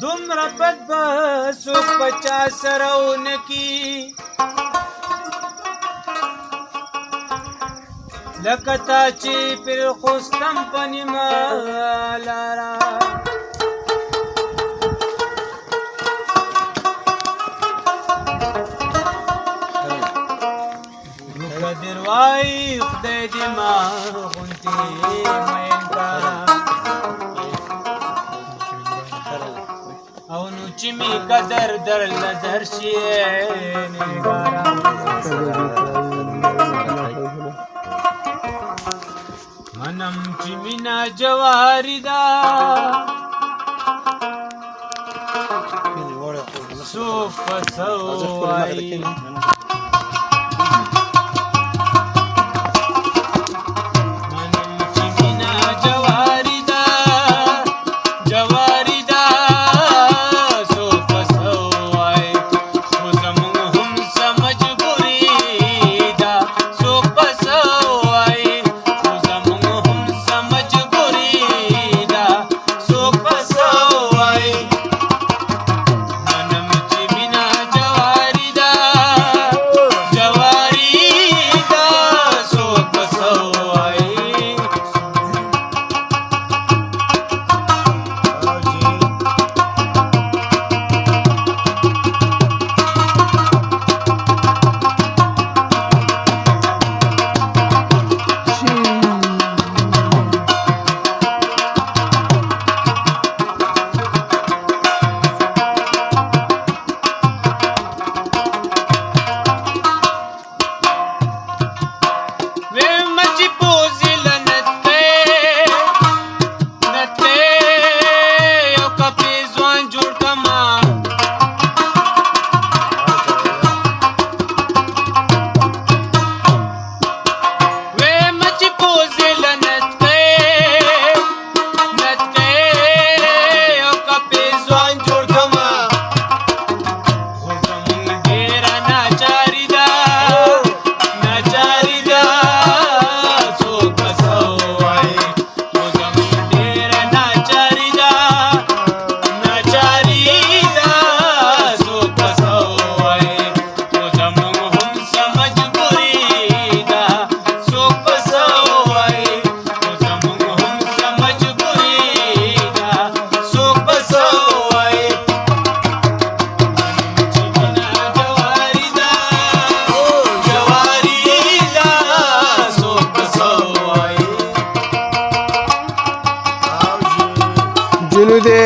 دومره بد به څوک په چا سره ونه کي لکه تا چې پر خوستم په نیمه لاره قدر وای خدای دې ما غونتې مین کړه او نو چې می قدر درله درشي نګاره منم چې مینا جواری دا څوک په څه وایي جنو دې